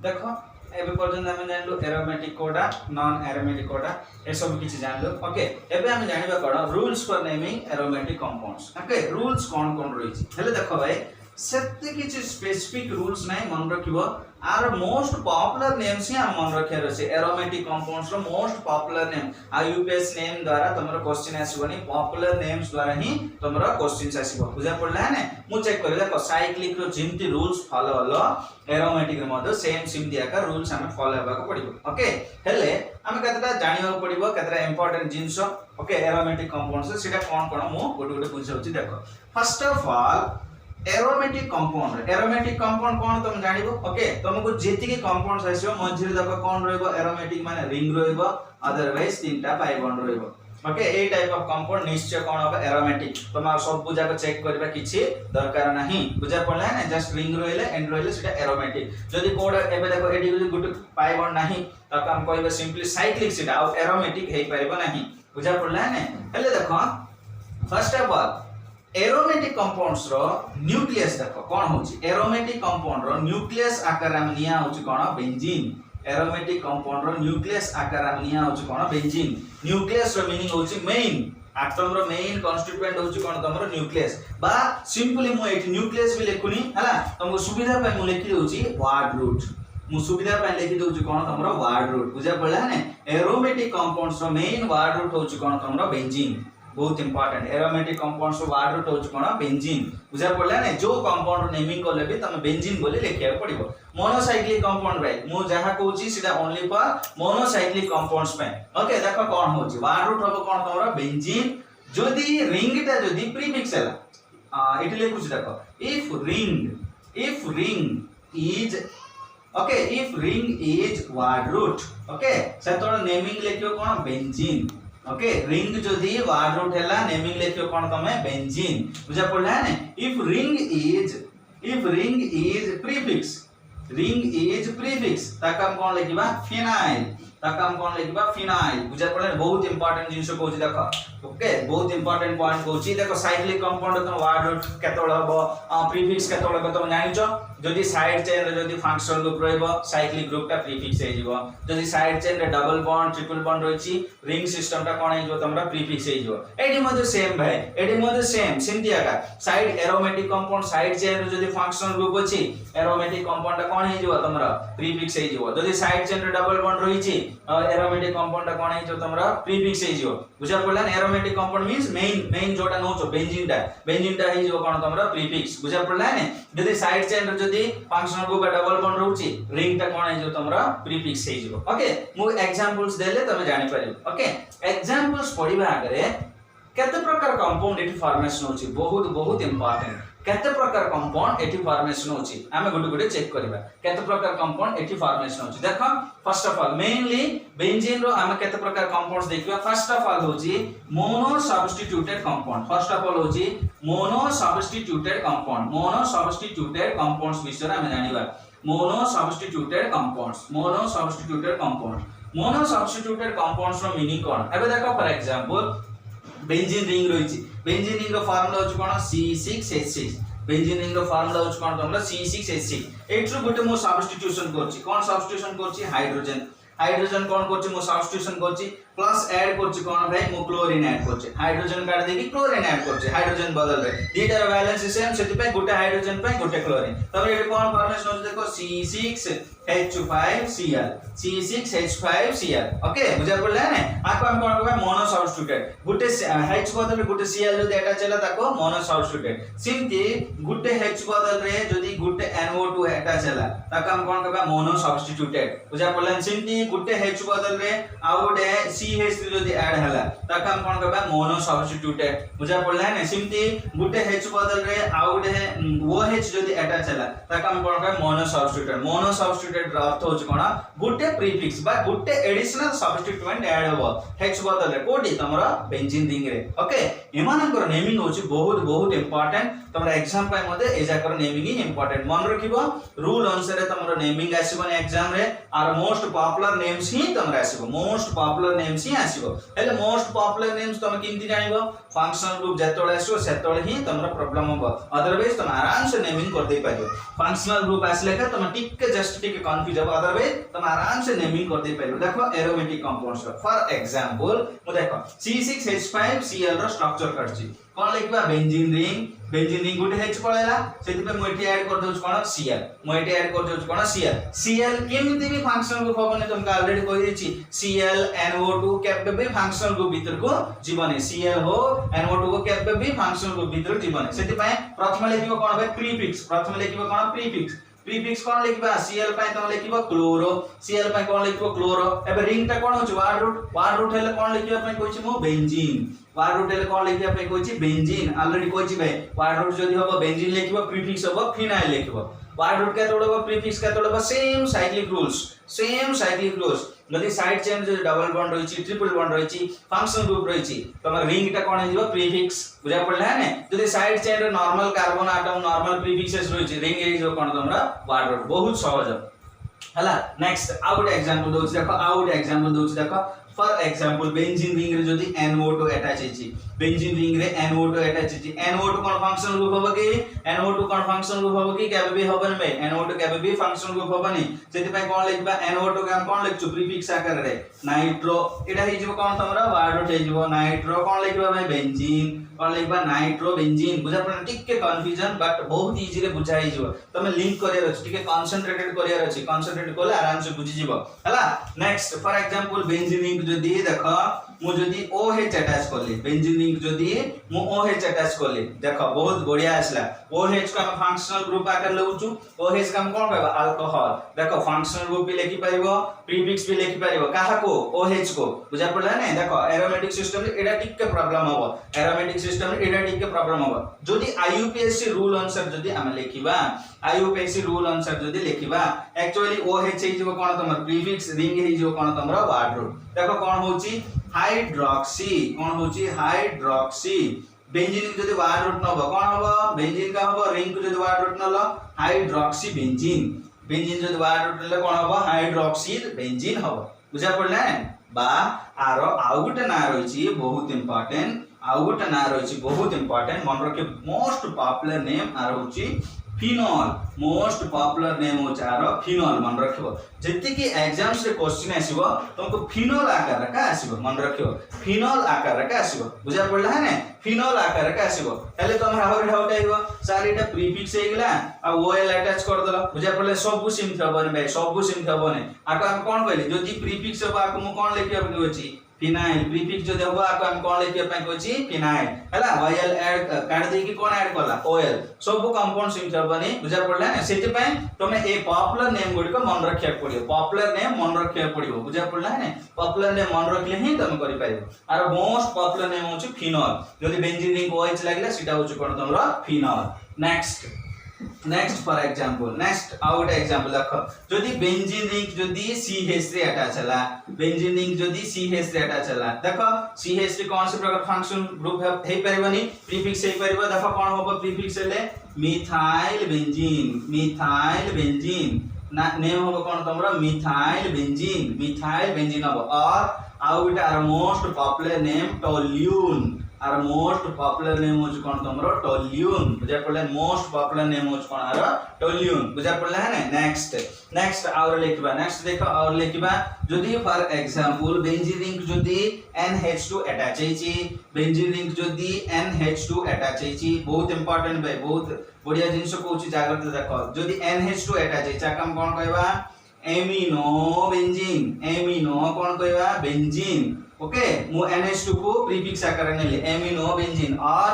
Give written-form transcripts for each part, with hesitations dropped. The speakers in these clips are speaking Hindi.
देखो एबे पर्यंत हम जानलु एरोमेटिक कोडा नॉन एरोमेटिक कोडा ए सब किछि जानलु। ओके एबे हम जानिबा कोडा rules for naming aromatic compounds. Okay rules कोन रहिछि हेले देखो भाई सेते किछि स्पेसिफिक रूल्स नै मन रखिबो आर मोस्ट पॉपुलर नेम्स ही हम मन रखिया रसे एरोमेटिक कंपाउंड्स रो मोस्ट पॉपुलर नेम आ यूपीएस नेम द्वारा तमरो क्वेश्चन आसीबनी पॉपुलर नेम्स द्वारा ही तमरो क्वेश्चन आसीबो बुझा पड़ला है ने मु चेक करि देखो साइक्लिक रो Jinti rules follow hello aromatic रो मधे सेम सिमतिया का रूल्स हमें फॉलो हेबा को पड़िबो। ओके हेले हमें कतटा जानिबा को पड़िबो कतरा important things okay aromatic compounds सेटा कोन मु गोटे बुझाउची देखो। First of all aromatic compound कोन तुम जानिबो। ओके तुमको जेतिके कंपाउंड्स आइसो मझिर देखो कोन रहइबो एरोमेटिक माने रिंग रहइबो अदरवाइज तीनटा पाई बॉन्ड रहइबो। Okay a type of compound निश्चय कोन होबो एरोमेटिक तुम सब बुझा को चेक करबा किछि दरकार नाही बुझा पड़ला ना जस्ट रिंग रहइले एंड रहइले सेटा एरोमेटिक जदी कोड एबे देखो एडी गुटे पाई बॉन्ड नाही त हम कहबे सिंपली साइक्लिक सेटा आ एरोमेटिक हेइ परबो नाही बुझा पड़ला ने हेले देखो first of all aromatic compounds रो न्यूक्लियस देखो कोन होची एरोमेटिक कंपाउंड रो न्यूक्लियस आकार हम निया होची कोन बेंजीन एरोमेटिक कंपाउंड रो न्यूक्लियस आकार हम निया होची कोन बेंजीन न्यूक्लियस रो मीनिंग होची मेन एटम रो मेन कांस्टिट्यूएंट होची कोन तमरो न्यूक्लियस बा सिंपली मु एठी न्यूक्लियस भी लेखुनी हला तुमको सुविधा पे मु लेखि दोची वर्ड रूट मु सुविधा पे लेखि दोची कोन तमरो वर्ड रूट बुझा पड़ला ने एरोमेटिक कंपाउंड्स रो मेन वर्ड रूट होची कोन तमरो बेंजीन बहुत इंपोर्टेंट एरोमेटिक कंपाउंड्स रो वर्ड रूट होची कोन बेंजीन बुझा पड़ला ने जो कंपाउंड नेमिंग करले भी तमे बेंजीन बोली लेखिया पड़िबो। मोनोसाइक्लिक कंपाउंड भाई मु जहा कहूची सीधा ओनली फॉर मोनोसाइक्लिक कंपाउंड्स पे। ओके देखो कोन होची वर्ड रूट होबो कोन तमरो बेंजीन जदी रिंग ता जदी प्रीफिक्स हला इट लेखुची देखो if ring is okay if ring is word root okay सेतोड़ नेमिंग लेखियो कोन बेंजीन। ओके रिंग जदी वर्ड रूट हैला नेमिंग लेखियो कोन तमे बेंजीन बुझा पड़ला है ने इफ रिंग इज प्रीफिक्स ताकम कोन लेखिबा फिनाइल बुझा पड़ला बहुत इंपोर्टेंट जिंस कहूची देखो। ओके बहुत इंपोर्टेंट पॉइंट कहूची देखो साइक्लिक कंपाउंड तो वर्ड रूट केतोळ हबो प्रीफिक्स केतोळ हबो तुम जानिचो जदी साइड चेन रे जदी फंक्शनल ग्रुप रहइबो साइक्लिक ग्रुप ता प्रीफिक्स हे जिवो जदी साइड चेन रे डबल बॉन्ड ट्रिपल बॉन्ड रहिची रिंग सिस्टम ता कोन हे जिवो तमरा प्रीफिक्स हे जिवो एडी मध्ये सेम भाई एडी मध्ये सेम सिंथिया का side aromatic compound side chain रे जदी फंक्शनल ग्रुप अछि एरोमेटिक कंपाउंड ता कोन हे जिवो तमरा प्रीफिक्स हे जिवो जदी साइड चेन रे डबल बॉन्ड रहिची एरोमेटिक कंपाउंड ता कोन हे जिवो तमरा प्रीफिक्स हे जिवो बुझा पड़ला एरोमेटिक कंपाउंड मींस मेन जोटा नोचो बेंजीन ता हे जिवो कोन तमरा प्रीफिक्स बुझा पड़ला ने जदी साइड चेन रे जदी फंक्शनल ग्रुप डबल बॉन्ड रहउची रिंग ता कोन हे जो तमरा प्रीफिक्स हे जिवो। ओके मु एग्जांपल्स देले तमे जानि परिबो। ओके एग्जांपल्स पढिबा आगरे केते प्रकार कंपाउंड एठी फॉर्मेशन होची बहुत इंपोर्टेंट केते प्रकार कंपाउंड एठी फॉर्मेशन होची आमे गुटे चेक करबा केते प्रकार कंपाउंड एठी फॉर्मेशन होची देखो। First of all mainly benzene रो आमे केते प्रकार कंपाउंड्स देखिबा फर्स्ट ऑफ ऑल होची mono substituted compound mono substituted compounds विषय आमे जानिबा मोनो सब्स्टिट्यूटेड कंपाउंड्स रो मीनिंग कोन एबे देखो फॉर एग्जांपल बेंजीन रिंग रहिची बेंजीन रिंग रो फार्मूला होची कोन C6H6 बेंजीन रिंग रो फार्मूला होची कोन तमरा C6H6 एट्रो गुटे मो सब्स्टिट्यूशन करची कोन सब्स्टिट्यूशन करची हाइड्रोजन कोन करची मो सब्स्टिट्यूशन करची प्लस ऐड करची कोन भाई मो क्लोरीन ऐड करची हाइड्रोजन काट देबी क्लोरीन ऐड करची हाइड्रोजन बदल रे दीटा रो बैलेंस सेम सेति पे गुटे हाइड्रोजन पे गुटे क्लोरीन तब ए कोन फॉर्मेशन होची देखो C6H5Cl ओके बुझा पड़ला ने आको हम कोन कहबा मोनो सब्स्टिट्यूटेड गुटे H बदल गुटे Cl जदी एटा चला ताको मोनो सब्स्टिट्यूटेड सिंती गुटे H बदल रे जदी गुटे NO2 एटा चला ताको हम कोन कहबा मोनो सब्स्टिट्यूटेड बुझा पड़ला सिंती गुटे H बदल रे आ गुटे CH जदी ऐड हला ताको हम कोन कहबा मोनो सब्स्टिट्यूटेड बुझा पड़ला ने सिंती गुटे H बदल रे आ गुटे OH जदी एटा चला ताको हम कोन कहबा मोनो सब्स्टिट्यूटेड अर्थ होच कोन गुटे प्रीफिक्स बा गुटे एडिशनल सब्स्टिट्यूएंट ऐड होबो H बदल रे कोडी तमरा बेंजीन रिंग रे। ओके एमानकर नेमिंग होची बहुत इंपोर्टेंट तमरा एग्जाम पाई मध्ये ए जाकर नेमिंग इंपोर्टेंट मन रखिबो रूल अनुसार तमरा नेमिंग आसीबो एग्जाम रे आर मोस्ट पॉपुलर नेम्स ही तमरा आसीबो मोस्ट पॉपुलर नेम्स नेम्स ही आसीबो हेले मोस्ट पॉपुलर नेम्स तुम किंती जानिबो फंक्शनल ग्रुप जेतोळे आसीबो सेतोळे ही तुमरा प्रॉब्लम होबो अदरवाइज तुम आराम से नेमिंग कर दे पारिबो फंक्शनल ग्रुप आसले का तुम टिके जस्ट टिके कंफ्यूज हो अदरवाइज तुम आराम से नेमिंग कर दे पारिबो देखो एरोमेटिक कंपाउंड्स फॉर एग्जांपल मु देखो C6H5Cl रो स्ट्रक्चर करछि कोन लिखबा बेंजीन रिंग गुटे हेच पळेला सेति पे मोइटी ऐड कर दोछ कोन Cl मोइटी ऐड कर दोछ कोन Cl केमिति भी फंक्शनल ग्रुप होबने तुमका ऑलरेडी कहि देछि Cl NO2 केबे भी फंक्शनल ग्रुप भीतर को जीवने Cl हो NO2 को केबे भी फंक्शनल ग्रुप भीतर जीवने सेति पय प्रथम लिखिबो कोन बे प्रीफिक्स प्रथम लिखिबो कोन प्रीफिक्स कोन लिखबा Cl पय तुम लिखिबो क्लोरो Cl पय कोन लिखिबो क्लोरो एबे रिंग ता कोन होछ वर्ड रूट हेले कोन लिखिबा पय कहछि मो बेंजीन वर्ड रूट हेले कोन लिखिबा पय कहछि बेंजीन ऑलरेडी कहछि भाई वर्ड रूट जदी होबो बेंजीन लिखिबो प्रीफिक्स होबो फिनाइल लिखिबो वर्ड रूट के तोड़बो प्रीफिक्स के तोड़बो सेम साइक्लिक रूल्स जदी साइड चेन जो डबल बॉन्ड रहिछि ट्रिपल बॉन्ड रहिछि फंक्शनल ग्रुप रहिछि तमर रिंग टा कोन हिजो प्रीफिक्स बुझा पड़ला है ने जदी साइड चेन रे normal carbon atom normal prefixes रहिछि रिंग हिजो कोन तमरा वर्ड रूट बहुत सहज हला नेक्स्ट आउट एग्जांपल दोछ देखो फॉर एग्जांपल बेंजीन रिंग रे जदी NO2 अटैच हिछि बेंजीन रिंग रे NO2 अटैच हिछि NO2 कोन फंक्शनल ग्रुप होबो कि NO2 कोन फंक्शनल ग्रुप होबो कि केबे भी होबन बे NO2 केबे भी फंक्शनल ग्रुप होबनी सेति पय कोन लिखबा NO2 के हम कोन लिखछु प्रीफिक्स आकार रे नाइट्रो एटा हिजो कोन तमरा वर्ड रूट हिजो नाइट्रो कोन लिखबा भाई बेंजीन कोन लिखबा नाइट्रो बेंजीन बुझा पड़ टिके कंफ्यूजन बट बहुत इजी रे बुझा हिजो तमे लिंक करियर अछि टिके कंसंट्रेटेड करियर अछि कंसंट्रेट कोले आराम से बुझि जिवो हला next for example benzene ring जदी देखो मु जदी OH अटैच करली बेंजीन रिंग जदी मु OH अटैच करली देखो बहुत बढ़िया आसला OH को हम फंक्शनल ग्रुप आकर लउछु OH का हम कोन कहबा अल्कोहल देखो फंक्शनल ग्रुप भी लिखि परिबो प्रीफिक्स भी लिखि परिबो काहा को OH को बुझा पड़ला नै देखो एरोमेटिक सिस्टम रे एडा टिक के प्रॉब्लम होबो एरोमेटिक सिस्टम रे एडा टिक के प्रॉब्लम होबो जदी IUPAC रूल अनुसार जदी हम लिखिबा IUPAC रूल अनुसार जदी लिखिबा एक्चुअली OH हिजो कोन तमर प्रीफिक्स रिंग हिजो कोन तमरा वर्ड रूट देखो कोन होची हाइड्रोक्सी बेंजीन जदी वर्ड रूट न हो कोन होबो बेंजीन का होबो रिंग को जदी वर्ड रूट न ल हाइड्रोक्सी बेंजीन जदी वर्ड रूट ले कोन होबो हाइड्रोक्सी बेंजीन होबो बुझा पड़ला बा आरो आउ गुटे ना रहिछि बहुत इंपोर्टेंट मन रखे मोस्ट पॉपुलर नेम आरो होछि फिनोल मोस्ट पॉपुलर नेम हो चारो फिनोल मन रखिबो जति कि एग्जाम्स रे क्वेश्चन आसीबो तुमको फिनोल आकार का आसीबो मन रखिबो फिनोल आकार का आसीबो बुझा पड़ला है ने फिनोल आकार का आसीबो हेले तुम हावर डाउट आइबो सर एटा प्रीफिक्स हे गेला आ OL अटैच कर दलो बुझा पड़ले सब सिम थबने भाई सब सिम थबने आको हम कोन कहली जदी प्रीफिक्स हो आको मु कोन लिखिबो कि होची फिनाइल प्रीफिक्स जो देबो आको हम कोन लिखिबो पय कहची फिनाइल हला OL ऐड काट दे कि कोन ऐड करला OL सब कंपाउंड सिम थबने बुझा पड़ला ने सेति पय तमे ए पॉपुलर नेम गुडी को मन रखिया पड़ियो पॉपुलर नेम मन रखिया पड़ियो बुझा पड़ला ने पॉपुलर नेम मन रखले ही तमे करि पाइबो आरो मोस्ट पॉपुलर नेम होची फिनोल जदी बेंजीन रिंग OH लागला सेटा होची कोन तमरा phenol next for example next out example देखो जदी बेंजीन रिंग जदी CH रे अटैच हला बेंजीन रिंग जदी CH रे अटैच हला देखो CH रे कौन से प्रकार फंक्शन ग्रुप हे परिबनी प्रीफिक्स हे परिबो देखो कोन होबो प्रीफिक्स ले मिथाइल बेंजीन ना नेम होबो कोन तमरा मिथाइल बेंजीन होबो और out are most popular name toluene are most popular name होच कोन तमरो टोल्यून बुझा पड़ले मोस्ट पॉपुलर नेम होच कोन आरो टोल्यून बुझा पड़ले है ने नेक्स्ट और लिखबा नेक्स्ट देखो और लिखबा जदी फॉर एग्जांपल बेंजीन रिंग जदी NH2 अटैच हिची बेंजीन रिंग जदी NH2 अटैच हिची बहुत इंपोर्टेंट भाई बहुत बढ़िया जिंस कोची जागृत देखो जदी NH2 अटैच हिचा हम कोन कहबा एमिनो कोन कहबा बेंजीन ओके मु NH2 को प्रीफिक्स आकार नेले एमिनो बेंजीन और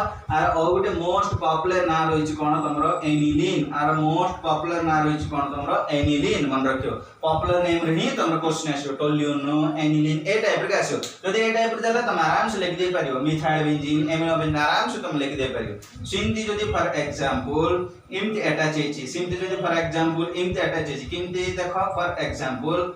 गोटे मोस्ट पॉपुलर ना रहिछि कोन तमरो एनिलीन आर मोस्ट पॉपुलर ना रहिछि कोन तमरो एनिलीन मन रखियो पॉपुलर नेम रे ही तमरो क्वेश्चन आछो टोल्यून एनिलीन ए टाइप रे आछो जदि ए टाइप रे देला तम आराम से लिख दे परियो मिथाइल बेंजीन एमिनो बेंजीन आराम से तुम लिख दे परियो सिंथि जदि फॉर एग्जांपल इमति अटैच हिछि सिंथि जदि फॉर एग्जांपल इमति अटैच हिछि किमति देखो फॉर एग्जांपल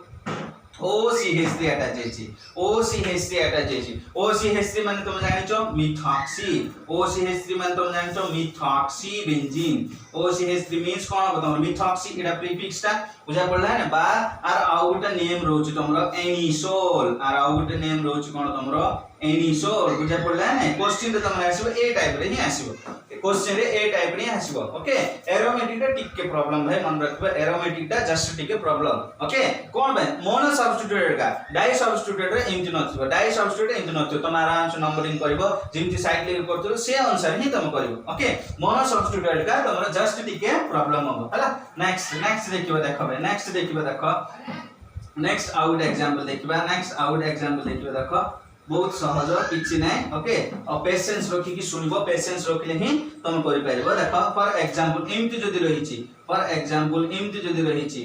OCH3 अटैच हेछि OCH3 अटैच हेछि OCH3 माने तुम जानिचो मिथॉक्सी OCH3 माने तुम जानिचो मिथॉक्सी बेंजीन OCH3 मींस कोन अब तुम मिथॉक्सी एटा प्रीफिक्स टा बुझा पड़ला है ना बा आर आउ गुटा नेम रोच तुमरो एनिसोल आर आउ गुटा नेम रोच कोन तुमरो एनिसोल बुझा पड़ला है ना क्वेश्चन रे तुम आसीबो ए टाइप रे ही आसीबो क्वेश्चन रे ए टाइप रे आसीबो ओके एरोमेटिक टा टिके प्रॉब्लम है मन रखबे एरोमेटिक टा जस्ट टिके प्रॉब्लम ओके कोन बे मोनो सब्स्टिट्यूटेड का डाई सब्स्टिट्यूटेड रे एंटी नथिबो डाई सब्स्टिट्यूटेड एंटी नथिबो तुम आराम से नंबरिंग करबो जेमति साइड ले करथरो से अनुसार ही तुम करबो ओके मोनो सब्स्टिट्यूटेड का तुमरा जस्ट टिके प्रॉब्लम हो हला नेक्स्ट देखिबो देखो नेक्स्ट देखिबो देखो नेक्स्ट आउट एग्जांपल देखिबा नेक्स्ट आउट एग्जांपल देखिबो देखो बहुत सहज किछि नै ओके और पेशेंस रखि कि सुनिबो पेशेंस रखले ही तुम करि पाइबो देखो फॉर एग्जांपल एमति जदि रहिछि फॉर एग्जांपल एमति जदि रहिछि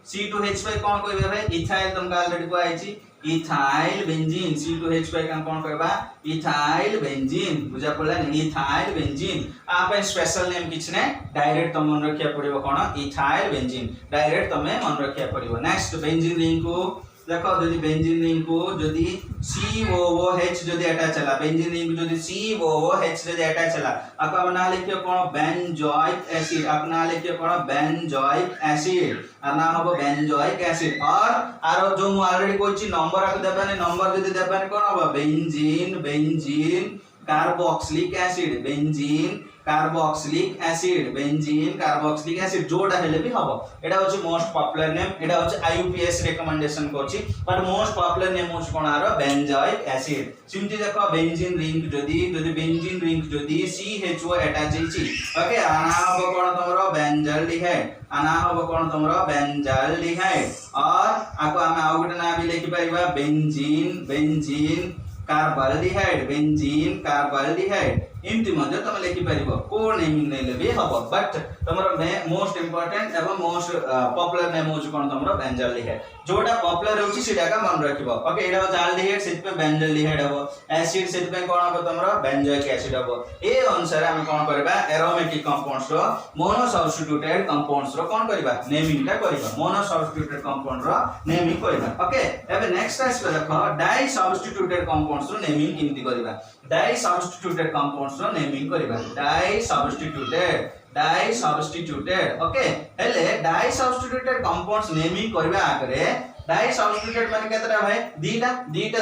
C2H5 कोन कहबे भाई इथाइल तुमका ऑलरेडी को आइछि इथाइल बेंजीन C2H5 का कोन कहबा इथाइल बेंजीन बुझा पड़ला नि इथाइल बेंजीन आप स्पेशल नेम किछ नै डायरेक्ट तुम मन रखिया पड़िबो कोन इथाइल बेंजीन डायरेक्ट तमे मन रखिया पड़िबो नेक्स्ट बेंजीन रिंग को देखो जदि बेंजीन रिंग को जदि COOH जदि अटैच चला बेंजीन रिंग जदि COOH जदि अटैच चला आपका बना लिखियो कोन बेंजोइक एसिड अपना लिखियो कोन बेंजोइक एसिड ना होबो बेंजोइक एसिड और आरो जो मु ऑलरेडी कोछि नंबर आक देबाने नंबर जदि देबाने कोन होबो benzene carboxylic acid benzene carboxylic acid जोडा हेले भी हबो एटा होची मोस्ट पॉपुलर नेम एटा होची IUPAC recommendation Kochi but most popular name होची कोन आरो बेंजोइक एसिड सिम्पली देखो बेंजीन रिंग जदी बेंजीन रिंग जदी CHO अटैच हेची ओके आना हबो कोन तमरो बेंजाल्डिहाइड और आको हम आउ गुटे ना भी लिखि परिबा बेंजीन कार्बोल्डिहाइड एमती मध्ये तुम लिखि परिबो कोड नेमिंग नै लेबे हबो बट तमरो मोस्ट इंपोर्टेंट एवं मोस्ट पॉपुलर नेम होची कोन तमरो बेंजाल्डिहाइड जोटा पॉपुलर होची सेटा का मन रखिबो ओके एडा जाल्डिहाइड सेट पे बेंजाल्डिहाइड हबो एसिड सेट पे कोन हबो तमरो बेंजोइक एसिड हबो ए अनुसार हम कोन करबा एरोमेटिक कंपाउंड्स रो मोनो सब्स्टिट्यूटेड कंपाउंड्स रो कोन करबा नेमिंग टा करबा मोनो सब्स्टिट्यूटेड कंपाउंड रो नेमिंग करबा ओके एबे नेक्स्ट आइस देखो डाई सब्स्टिट्यूटेड कंपाउंड्स रो नेमिंग किमति करबा डाई सब्स्टिट्यूटेड कंपाउंड्स रो नेमिंग करबा डाई सब्स्टिट्यूटेड ओके हेले डाई सब्स्टिट्यूटेड कंपाउंड्स नेमिंग करबा आकरे डाई सब्स्टिट्यूटेड माने केतरा भाई दीटा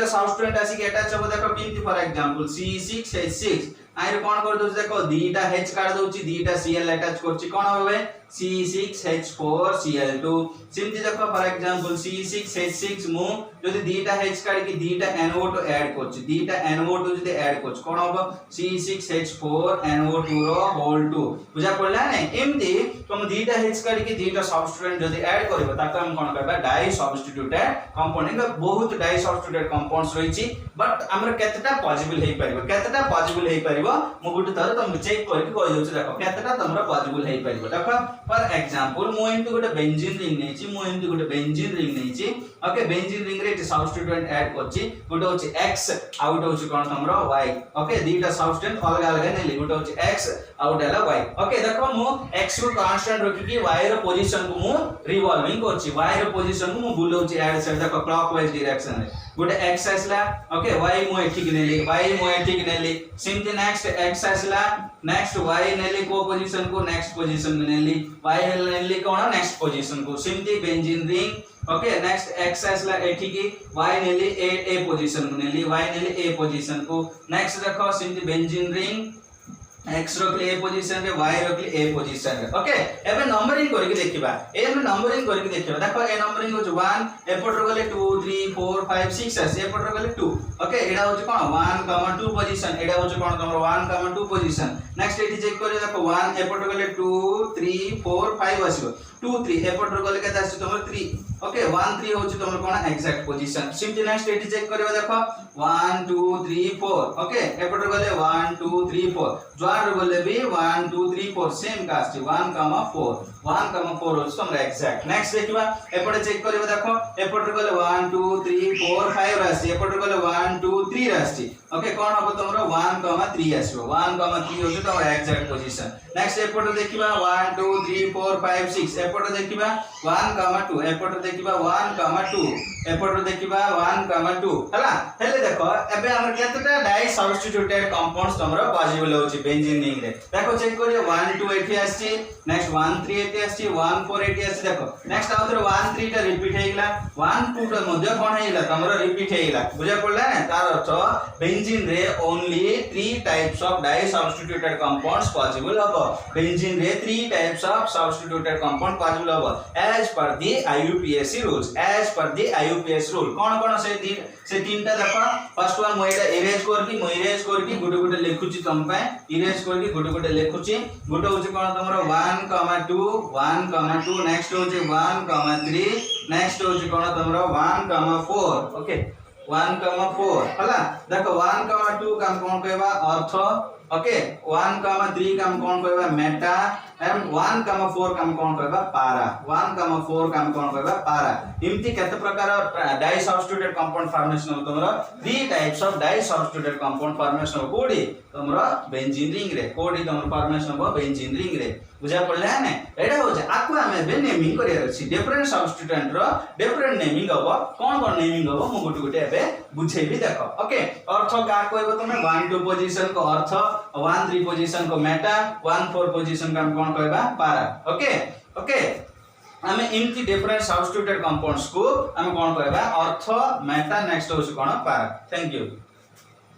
सब्स्टिट्यूएंट आसी के अटैच हो देखो किमति फॉर एग्जांपल C6H6 आइर कोन कर दोछ देखो दीटा H काट दोछि दीटा Cl अटैच करछि कोन होबे C6H4Cl2 सिम्पली देखो फॉर एग्जांपल C6H6 मु जदि दीटा H काट कि दीटा NO2 ऐड करछि दीटा NO2 जदि ऐड करछि कोन होबो C6H4NO2 रो होल 2 बुझा पड़ला नै एमती तुम दीटा H काट कि दीटा सब्स्टिट्यूएंट जदि ऐड करबो ताको हम कोन करबा डाई सब्स्टिट्यूटेड कंपाउंड इनका बहुत डाई सब्स्टिट्यूटेड कंपाउंड्स रहिछि बट हमर केतटा पॉसिबल हेइ परिबो मु गुटे थर तुम चेक करके कहि दोछ देखो केतटा तमरा पॉसिबल हेइ परिबो देखो फॉर एग्जांपल मु एंटी गुटे बेंजीन रिंग नेछि ओके बेंजीन रिंग रे सब्स्टिट्यूएंट ऐड करछि गुटे होछि x आउट होछि कोन तमरा y ओके दीटा सब्स्टिट्यूएंट अलग अलग नेली गुटे होछि x आउट हैला y ओके देखो मु x को कांस्टेंट रखि कि y रो पोजीशन को मु रिवॉल्विंग करछि y रो पोजीशन को मु बुलौछि ऐड साइड देखो क्लॉकवाइज डायरेक्शन रे गुटे x आसला ओके y मु एठी कि नेली सिम्पली नेक्स्ट x आसला नेक्स्ट y नेली को पोजीशन को नेक्स्ट पोजीशन में नेली y नेली कोन नेक्स्ट पोजीशन को simply benzene ring okay next x आसला एठी की y नेली a पोजीशन को नेली y नेली a पोजीशन को नेक्स्ट देखो सिम्पली बेंजीन रिंग x रखले a पोजीशन रे y रखले a पोजीशन रे ओके एबे नंबरिंग करके देखिबा एबे नंबरिंग करके देखिबा देखो ए नंबरिंग हो 1 एपट रखले 2 3 4 5 6 एस एपट रखले 2 ओके एडा हो कोन 1, 2 पोजीशन एडा हो कोन तमरो 1, 2 पोजीशन नेक्स्ट एठी चेक करे देखो 1 एपट रखले 2 3 4 5 आसीबो 2 3 एपट रखले केता आसी तमरो 3 ओके 1 3 होची तमरो कोन एक्जेक्ट पोजीशन सिम्पली नेक्स्ट एठी चेक करबा देखो 1 2 3 4 ओके एपट रखले 1 2 3 4 ज्वार रखले भी 1 2 3 4 सेम कास्ट 1, 4 होची तमरो एक्जेक्ट नेक्स्ट देखिबा एपट चेक करबा देखो एपट रखले 1 2 3 4 5 रासी एपट रखले 1 2 3 रासी ओके कोन हबो तमरो 1, 3 आसीबो 1, 3 होची तमरो एक्जेक्ट पोजीशन नेक्स्ट एपट देखिबा 1 2 3 4 5 6 एपट देखिबा 1, 2 एपट देखिबा 1, 2 एपट देखिबा 1, 2 हला हेले देखो एबे हमर केतटा डाई सब्स्टिट्यूटेड कंपाउंड्स तमरो पॉसिबल होची बेंजीन रिंग रे देखो चेक करियो 1, 2 एठी आछि नेक्स्ट 1, 3 एठी आछि 1, 4 एठी आछि देखो नेक्स्ट आउथरे 1, 3 टा रिपीट हेइला 1, 2 टा मध्ये कोन हेइला तमरो रिपीट हेइला बुझा पड़ला ना तार अर्थ बेंजीन रे only 3 types of die substituted compounds possible हबो बेंजीन रे 3 types of substituted compound possible हबो as per the IUPAC rules as per the IUPAC rule कोन कोन से तीनटा देखो फर्स्ट वन मोइडा इरेज करकी गुटे गुटे लिखुची तम पे इरेज करकी गुटे गुटे लिखुची गुटे होची कोन तमरो 1, 2 1, 2 नेक्स्ट होची 1, 3 नेक्स्ट होची कोन तमरो 1, 4 ओके 1, 4 हला देखो 1, 2 काम कोन कहबा अर्थ ओके 1, 3 काम कोन कहबा मेटा एंड 1, 4 काम कोन कहबा पारा 1, 4 काम कोन कहबा पारा इमति केते प्रकार डाई सब्स्टिट्यूटेड कंपाउंड फॉर्मेशन हो तमरो 3 types of die substituted compound formation हो कोडी तमरो बेंजीन रिंग रे कोडी तमरो फॉर्मेशन हो बेंजीन रिंग रे बुझा पड़ले है ने एडा हो जे आकु हमें बे नेमिंग करियर अछि डिफरेंट सब्स्टिट्यूएंट रो डिफरेंट नेमिंग हबो कोन कोन नेमिंग हबो मु गुटे गुटे एबे बुझेबी देखो ओके अर्थ का कहबो तमे 1, 2 पोजीशन को अर्थ 1, 3 पोजीशन को मेटा 1, 4 पोजीशन का कोन कहबा पारा ओके ओके हमें इनकी डिफरेंट सब्स्टिट्यूटेड कंपाउंड्स को हम कोन कहबा अर्थ मेटा नेक्स्ट होस कोन पारा थैंक यू।